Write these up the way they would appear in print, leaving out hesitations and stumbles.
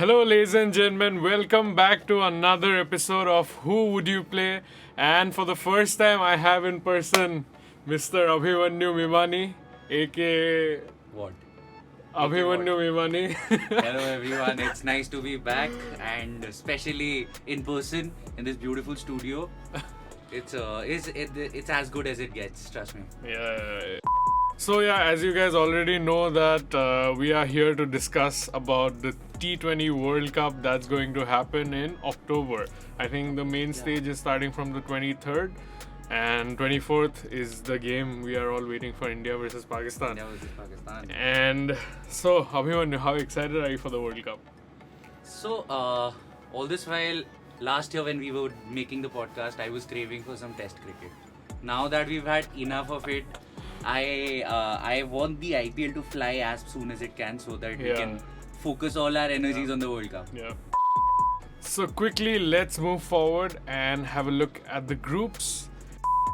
Hello, ladies and gentlemen. Welcome back to another episode of Who Would You Play? And for the first time, I have in person Mr. Abhimanyu Mimani, aka What? Abhimanyu Mimani. Hello everyone, it's nice to be back and especially in person in this beautiful studio. It's as good as it gets, trust me. Yeah. So as you guys already know that we are here to discuss about the T20 World Cup that's going to happen in October. I think the main stage is starting from the 23rd and 24th is the game we are all waiting for, India versus Pakistan. India versus Pakistan. And so, Abhimanyu, how excited are you for the World Cup? So, all this while, last year when we were making the podcast, I was craving for some test cricket. Now that we've had enough of it, I want the IPL to fly as soon as it can so that we can focus all our energies on the World Cup. Yeah. So quickly, let's move forward and have a look at the groups.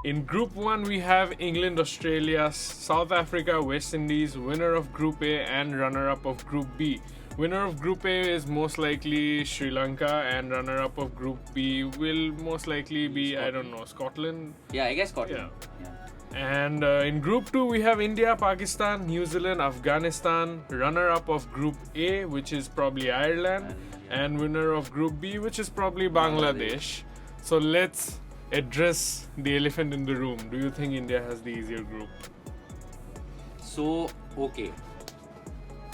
In Group 1, we have England, Australia, South Africa, West Indies, winner of Group A and runner-up of Group B. Winner of Group A is most likely Sri Lanka and runner-up of Group B will most likely be, I don't know, Scotland? Yeah, I guess Scotland. Yeah. And in Group 2, we have India, Pakistan, New Zealand, Afghanistan, runner-up of Group A, which is probably Ireland, and winner of Group B, which is probably Bangladesh. So let's address the elephant in the room. Do you think India has the easier group? So, okay.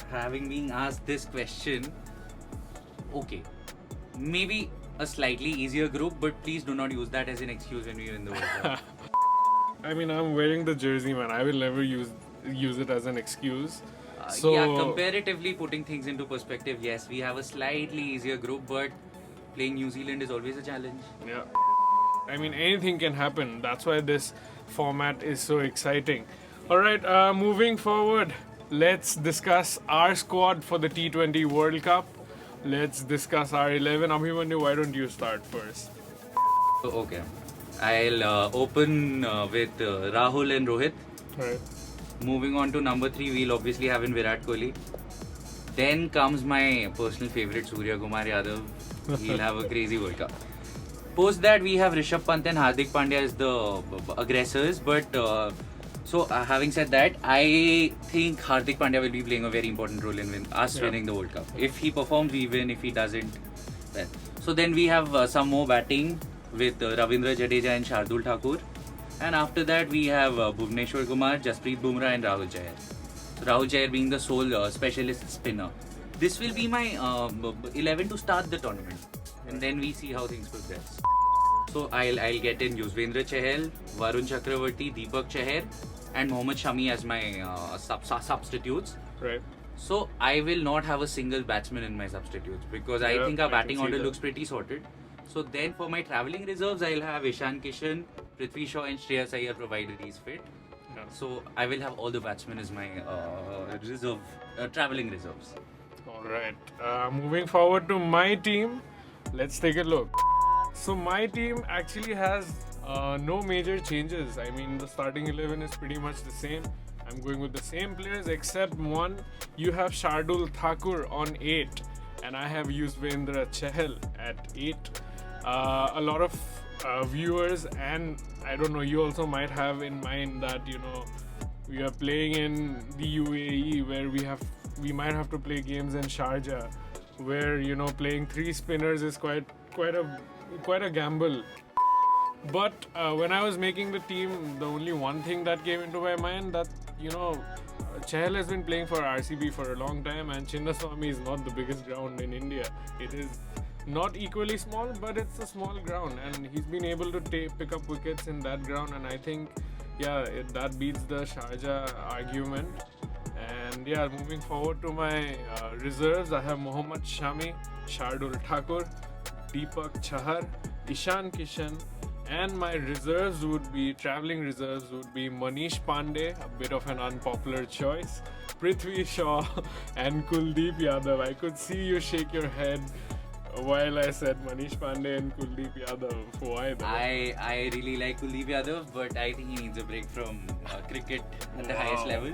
Having been asked this question, okay. Maybe a slightly easier group, but please do not use that as an excuse when we are in the World Cup. I mean, I'm wearing the jersey, man. I will never use it as an excuse. Comparatively putting things into perspective, yes, we have a slightly easier group, but playing New Zealand is always a challenge. Yeah. I mean, anything can happen. That's why this format is so exciting. Alright, moving forward, let's discuss our squad for the T20 World Cup. Let's discuss our 11. Abhimanyu, why don't you start first? Okay. I'll open with Rahul and Rohit. Right. Moving on to number 3, we'll obviously have in Virat Kohli. Then comes my personal favorite, Surya Kumar Yadav. He'll have a crazy World Cup. Post that, we have Rishabh Pant and Hardik Pandya as the aggressors. But having said that, I think Hardik Pandya will be playing a very important role in winning the World Cup. If he performs, we win. If he doesn't, then. So then we have some more batting with Ravindra Jadeja and Shardul Thakur. And after that, we have Bhuvneshwar Kumar, Jasprit Bumrah and Rahul Chahar. So Rahul Chahar being the sole specialist spinner. This will be my 11 to start the tournament. And then we see how things progress. So I'll get in Yuzvendra Chahal, Varun Chakravarti, Deepak Chahar and Mohammad Shami as my substitutes. Right. So I will not have a single batsman in my substitutes because I think our batting order looks pretty sorted. So then for my travelling reserves, I'll have Ishan Kishan, Prithvi Shaw and Shreyas Iyer provided he's fit. Yeah. So I will have all the batsmen as my travelling reserves. Alright. Moving forward to my team, let's take a look. So my team actually has no major changes. I mean, the starting 11 is pretty much the same. I'm going with the same players except one. You have Shardul Thakur on 8 and I have Yuzvendra Chahal at 8. A lot of viewers and I don't know, you also might have in mind that, you know, we are playing in the UAE where we might have to play games in Sharjah where, you know, playing 3 spinners is quite a gamble. But when I was making the team, the only one thing that came into my mind that, you know, Chahal has been playing for RCB for a long time and Chinnaswamy is not the biggest ground in India. It is not equally small, but it's a small ground and he's been able to pick up wickets in that ground, and I think that beats the Sharjah argument. And moving forward to my reserves, I have Mohammad Shami, Shardul Thakur, Deepak Chahar, Ishan Kishan, and my travelling reserves would be Manish Pandey, a bit of an unpopular choice, Prithvi Shaw and Kuldeep Yadav. I could see you shake your head while I said Manish Pandey and Kuldeep Yadav. Why though? I really like Kuldeep Yadav, but I think he needs a break from cricket at the highest level.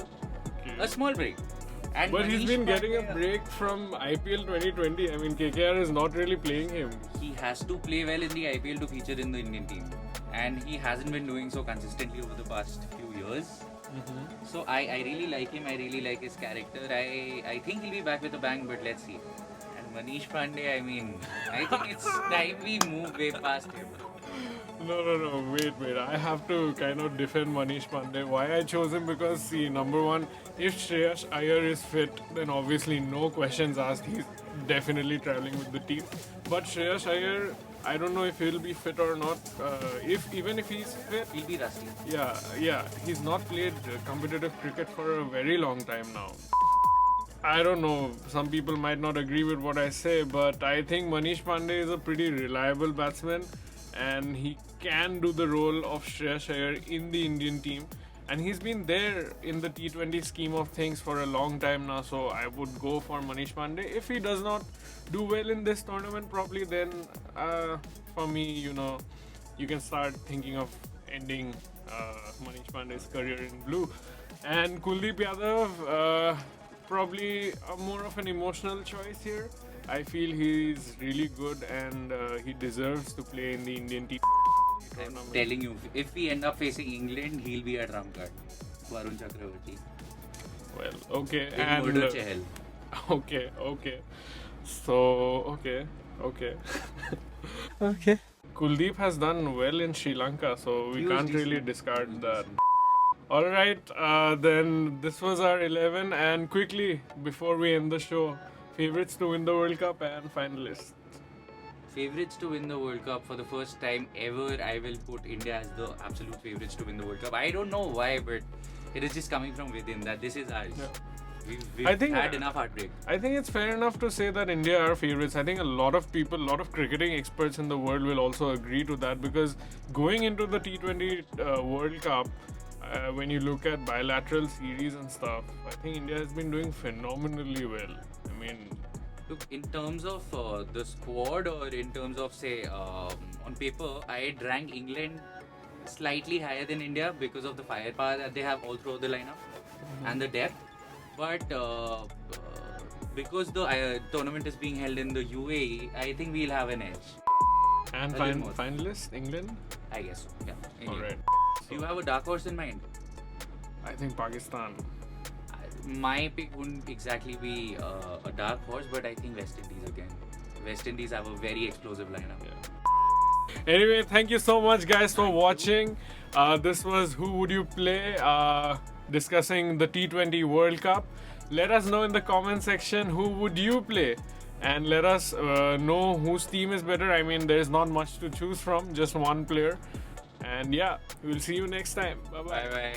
Okay. A small break. And But he's Manish been getting a Pandey, break from IPL 2020. I mean, KKR is not really playing him. He has to play well in the IPL to feature in the Indian team, and he hasn't been doing so consistently over the past few years. So I really like him. I really like his character. I think he'll be back with a bang, but let's see. And Manish Pandey, I mean, I think it's time we move way past him. No. Wait. I have to kind of defend Manish Pandey. Why I chose him? Because, see, number one, if Shreyas Iyer is fit, then obviously no questions asked. He's definitely traveling with the team. But Shreyas Iyer, I don't know if he'll be fit or not. Even if he's fit, He'll be rusty. yeah, he's not played competitive cricket for a very long time now. I don't know, some people might not agree with what I say, but I think Manish Pandey is a pretty reliable batsman and he can do the role of Shreyas Iyer in the Indian team. And he's been there in the T20 scheme of things for a long time now, so I would go for Manish Pandey. If he does not do well in this tournament, probably then for me, you can start thinking of ending Manish Pandey's career in blue. And Kuldeep Yadav, probably more of an emotional choice here. I feel he's really good and he deserves to play in the Indian team. I'm telling you, if we end up facing England, he'll be at Ramgarh. Varun Chakravarti. Well, okay. In And Murdo Chahal. okay. So, okay. Okay. Kuldeep has done well in Sri Lanka, so we He was can't really decent. discard that. Alright, then this was our 11, and quickly, before we end the show, favorites to win the World Cup and finalists. Favorites to win the World Cup for the first time ever. I will put India as the absolute favorites to win the World Cup. I don't know why, but it is just coming from within that this is ours. Yeah. We've I think- had enough heartbreak. I think it's fair enough to say that India are favorites. I think a lot of people, a lot of cricketing experts in the world will also agree to that because going into the T20 World Cup, when you look at bilateral series and stuff, I think India has been doing phenomenally well. I mean, Look, in terms of the squad or in terms of say on paper, I'd rank England slightly higher than India because of the firepower that they have all throughout the lineup and the depth. But because the tournament is being held in the UAE, I think we'll have an edge. and A little more. finalists, England? I guess so. Yeah. England. Alright. Do you have a dark horse in mind? I think Pakistan. My pick wouldn't exactly be a dark horse, but I think West Indies again. West Indies have a very explosive lineup. Anyway, thank you so much, guys, for watching. This was Who Would You Play? Discussing the T20 World Cup. Let us know in the comment section who would you play, and let us know whose team is better. I mean, there's not much to choose from, just one player. And yeah, we'll see you next time. Bye bye. Bye bye.